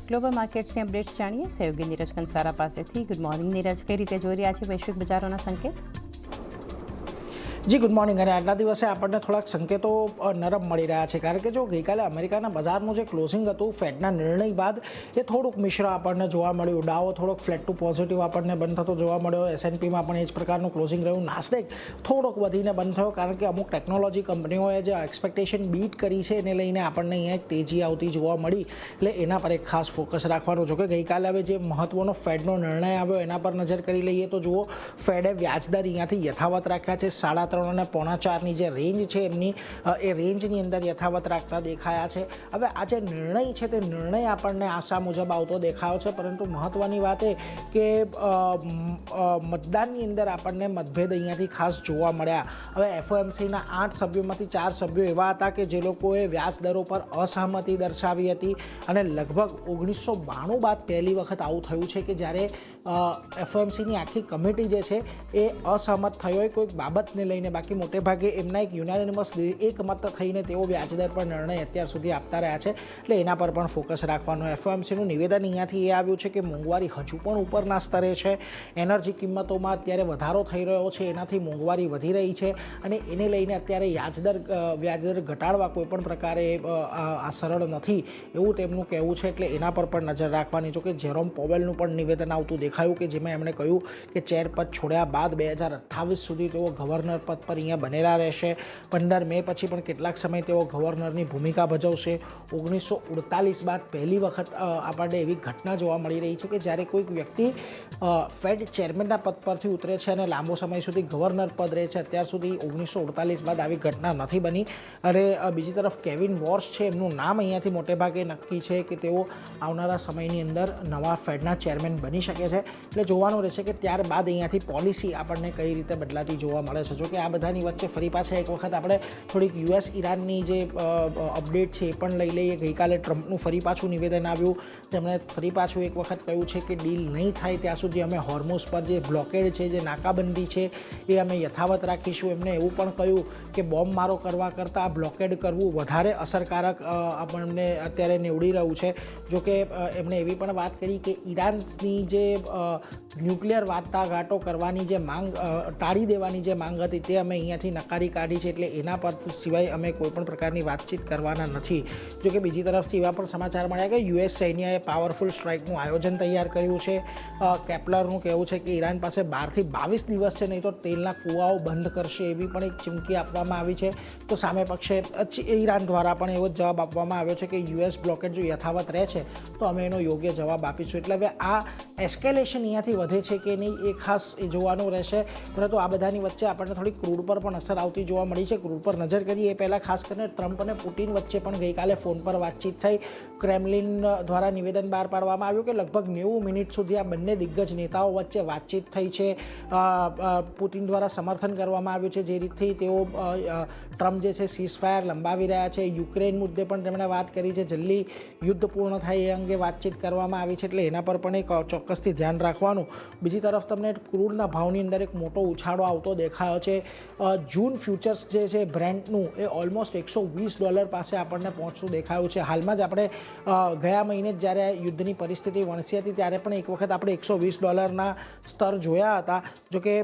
Global માર્કેટ્સની updates જાણીએ સહયોગી નીરજ કંસારા પાસેથી. ગુડ મોર્નિંગ નીરજ, કઈ રીતે જોઈ રહ્યા છે વૈશ્વિક બજારોના સંકેત? જી ગુડ મોર્નિંગ. અને આજના દિવસે આપણને થોડાક સંકેતો નરમ મળી રહ્યા છે, કારણ કે જો ગઈકાલે અમેરિકાના બજારનું જે ક્લોઝિંગ હતું ફેડના નિર્ણય બાદ એ થોડુંક મિશ્ર આપણને જોવા મળ્યું. ડાઓ થોડોક ફ્લેટ ટુ પોઝિટિવ આપણને બંધ થતો જોવા મળ્યો. S&Pમાં પણ એ જ પ્રકારનું ક્લોઝિંગ રહ્યું. નાસ્ડેક થોડોક વધીને બંધ થયો, કારણ કે અમુક ટેકનોલોજી કંપનીઓએ જે એક્સપેક્ટેશન બીટ કરી છે એને લઈને આપણને અહીંયા એક તેજી આવતી જોવા મળી. એટલે એના પર એક ખાસ ફોકસ રાખવાનું. જો કે ગઈકાલે હવે જે મહત્વનો ફેડનો નિર્ણય આવ્યો એના પર નજર કરી લઈએ તો જુઓ, ફેડે વ્યાજદર અહીંયાથી યથાવત રાખ્યા છે. 3.5 અને 4.25ની જે રેન્જ છે એમની એ રેન્જની અંદર યથાવત રાખતા દેખાયા છે. હવે આ જે નિર્ણય છે તે નિર્ણય આપણને આશા મુજબ આવતો દેખાયો છે, પરંતુ મહત્ત્વની વાત એ કે મતદાનની અંદર આપણને મતભેદ અહીંયાથી ખાસ જોવા મળ્યા. હવે FOMCના 8 સભ્યોમાંથી 4 સભ્યો એવા હતા કે જે લોકોએ વ્યાજ દરો પર અસહમતિ દર્શાવી હતી, અને લગભગ 1992 બાદ પહેલી વખત આવું થયું છે કે જ્યારે FOMCની આખી કમિટી જે છે એ અસહમત થઈ હોય કોઈક બાબતને લઈને. બાકી મોટે ભાગે એમના એક યુનાનિમસ એકમત થઈને તેઓ વ્યાજદર પર નિર્ણય અત્યાર સુધી આપતા રહ્યા છે. એટલે એના પર પણ ફોકસ રાખવાનું. FOMCનું નિવેદન અહીંયાથી એ આવ્યું છે કે મોંઘવારી હજુ પણ ઉપરના સ્તરે છે. એનર્જી કિંમતોમાં અત્યારે વધારો થઈ રહ્યો છે, એનાથી મોંઘવારી વધી રહી છે, અને એને લઈને અત્યારે વ્યાજદર ઘટાડવા કોઈપણ પ્રકારે આ સરળ નથી એવું તેમનું કહેવું છે. એટલે એના પર પણ નજર રાખવાની. જો કે જેરોમ પોવેલનું પણ નિવેદન આવતું દેખાયું કે જેમાં એમણે કહ્યું કે ચેર પદ છોડ્યા બાદ 2028 સુધી તેઓ ગવર્નર પદ પર અહીંયા બનેલા રહેશે. 15 મે પછી પણ કેટલાક સમય તેઓ ગવર્નરની ભૂમિકા ભજવશે. 1948 બાદ પહેલી વખત આપણને એવી ઘટના જોવા મળી રહી છે કે જ્યારે કોઈક વ્યક્તિ ફેડ ચેરમેનના પદ પરથી ઉતરે છે અને લાંબો સમય સુધી ગવર્નર પદ રહે છે. અત્યાર સુધી 1948 બાદ આવી ઘટના નથી બની. અને બીજી તરફ કેવિન વોર્સ છે, એમનું નામ અહીંયાથી મોટે ભાગે નક્કી છે કે તેઓ આવનારા સમયની અંદર નવા ફેડના ચેરમેન બની શકે છે. એટલે જોવાનું રહેશે કે ત્યારબાદ અહીંયાથી પોલિસી આપણને કઈ રીતે બદલાતી જોવા મળે છે. જો કે આ બધાની વચ્ચે ફરી પાછા એક વખત આપણે થોડીક US ઈરાનની જે અપડેટ છે એ પણ લઈ લઈએ. ગઈકાલે ટ્રમ્પનું ફરી પાછું નિવેદન આવ્યું. તેમણે ફરી પાછું એક વખત કહ્યું છે કે ડીલ નહીં થાય ત્યાં સુધી અમે હોર્મુઝ પર જે બ્લોકેડ છે, જે નાકાબંધી છે એ અમે યથાવત રાખીશું. એમણે એવું પણ કહ્યું કે બોમ્બ મારો કરવા કરતાં બ્લોકેડ કરવું વધારે અસરકારક આપણને અત્યારે નીવડી રહ્યું છે. જો કે એમણે એવી પણ વાત કરી કે ઈરાનની જે ન્યુક્લિયર વાટાઘાટો કરવાની જે માંગ ટાળી દેવાની જે માંગ હતી તે અમે અહીંયાથી નકારી કાઢી છે. એટલે એના પર સિવાય અમે કોઈપણ પ્રકારની વાતચીત કરવાના નથી. જો કે બીજી તરફથી એવા પણ સમાચાર મળ્યા કે US સૈન્યએ પાવરફુલ સ્ટ્રાઇકનું આયોજન તૈયાર કર્યું છે. કેપ્લરનું કહેવું છે કે ઈરાન પાસે 12 થી 22 દિવસ છે, નહીં તો તેલના કૂવાઓ બંધ કરશે એવી પણ એક ચીમકી આપવામાં આવી છે. તો સામે પક્ષે ઈરાન દ્વારા પણ એવો જવાબ આપવામાં આવ્યો છે કે US બ્લોકેડ જો યથાવત રહે છે તો અમે એનો યોગ્ય જવાબ આપીશું. એટલે હવે આ એસ્કેલેશન અહીંયાથી વધે છે કે નહીં એ ખાસ એ જોવાનું રહેશે. પરંતુ આ બધાની વચ્ચે આપણને થોડી ક્રૂડ પર પણ અસર આવતી જોવા મળી છે. ક્રૂડ પર નજર કરીએ એ પહેલાં ખાસ કરીને ટ્રમ્પ અને પુટિન વચ્ચે પણ ગઈકાલે ફોન પર વાતચીત થઈ. ક્રેમલિન દ્વારા નિવેદન બહાર પાડવામાં આવ્યું કે લગભગ 90 મિનિટ સુધી આ બંને દિગ્ગજ નેતાઓ વચ્ચે વાતચીત થઈ છે. પુટિન દ્વારા સમર્થન કરવામાં આવ્યું છે જે રીતથી તેઓ ટ્રમ્પ જે છે સીઝફાયર લંબાવી રહ્યા છે. યુક્રેન મુદ્દે પણ તેમણે વાત કરી છે. જલ્દી યુદ્ધ પૂર્ણ થાય એ અંગે વાતચીત કરવામાં આવી છે. એટલે એના પર પણ એક ચોક્કસથી ધ્યાન રાખવાનું. બીજી તરફ તમને ક્રૂડના ભાવની અંદર એક મોટો ઉછાળો આવતો દેખાયો છે. જૂન ફ્યુચર્સ જે છે બ્રેન્ટનું એ ઓલમોસ્ટ $120 પાસે આપણને પહોંચતું દેખાયું છે. હાલમાં જ આપણે ગયા મહિને જ જ્યારે યુદ્ધની પરિસ્થિતિ વણસી હતી ત્યારે પણ એક વખત આપણે $120 સ્તર જોયા હતા. જોકે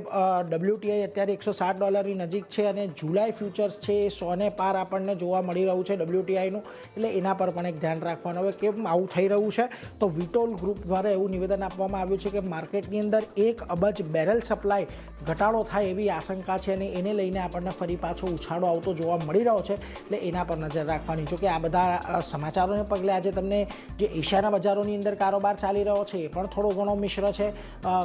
WTI અત્યારે $160 નજીક છે, અને જુલાઈ ફ્યુચર્સ છે એ 100 પાર આપણને જોવા મળી રહ્યું છે WTIનું. એટલે એના પર પણ એક ધ્યાન રાખવાનું. હવે કેમ આવું થઈ રહ્યું છે તો વિટોલ ગ્રુપ દ્વારા એવું નિવેદન આપવામાં આવ્યું છે કે માર્કેટની અંદર 1 અબજ બેરલ સપ્લાય ઘટાડો થાય એવી આશંકા છે, અને એને લઈને આપણને ફરી પાછો ઉછાળો આવતો જોવા મળી રહ્યો છે. એટલે એના પર નજર રાખવાની. જો કે આ બધા સમાચારોને પગલે આજે તમને જે એશિયાના બજારોની અંદર કારોબાર ચાલી રહ્યો છે એ પણ થોડો ઘણો મિશ્ર છે.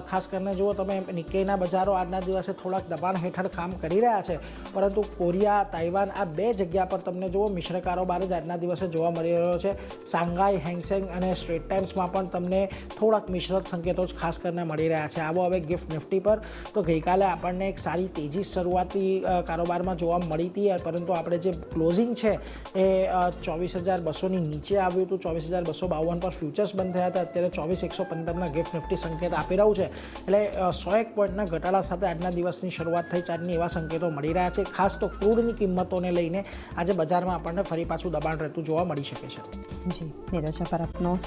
ખાસ કરીને જુઓ તમે નિક્કેઈના બજારો આજના દિવસે થોડાક દબાણ હેઠળ કામ કરી રહ્યા છે, પરંતુ કોરિયા, તાઇવાન આ 2 જગ્યા પર તમને જુઓ મિશ્ર કારોબાર જ આજના દિવસે જોવા મળી રહ્યો છે. શાંઘાઈ, હેંગસેંગ અને સ્ટ્રેટ ટાઈમ્સમાં પણ તમને થોડાક મિશ્ર સંકેતો જ ખાસ કરીને મળી રહ્યા છે. આવો હવે ગિફ્ટ નિફ્ટી પર તો ગઈકાલે આપણને એક સારી તેજી શરૂઆતી કારોબારમાં જોવા મળી હતી, પરંતુ આપણે જે ક્લોઝિંગ છે એ 24,200ની નીચે આવ્યું હતું. 24,252 પર ફ્યુચર્સ બંધ થયા હતા. અત્યારે 24,115ના ગિફ્ટ નિફ્ટી સંકેત આપી રહ્યું છે. એટલે 101 પોઈન્ટના ઘટાડા સાથે આજના દિવસની શરૂઆત થઈ. ચારની એવા સંકેતો મળી રહ્યા છે. ખાસ તો ક્રૂડની કિંમતોને લઈને આજે બજારમાં આપણને ફરી પાછું દબાણ રહેતું જોવા મળી શકે છે. જી નીરજ, પર આપનો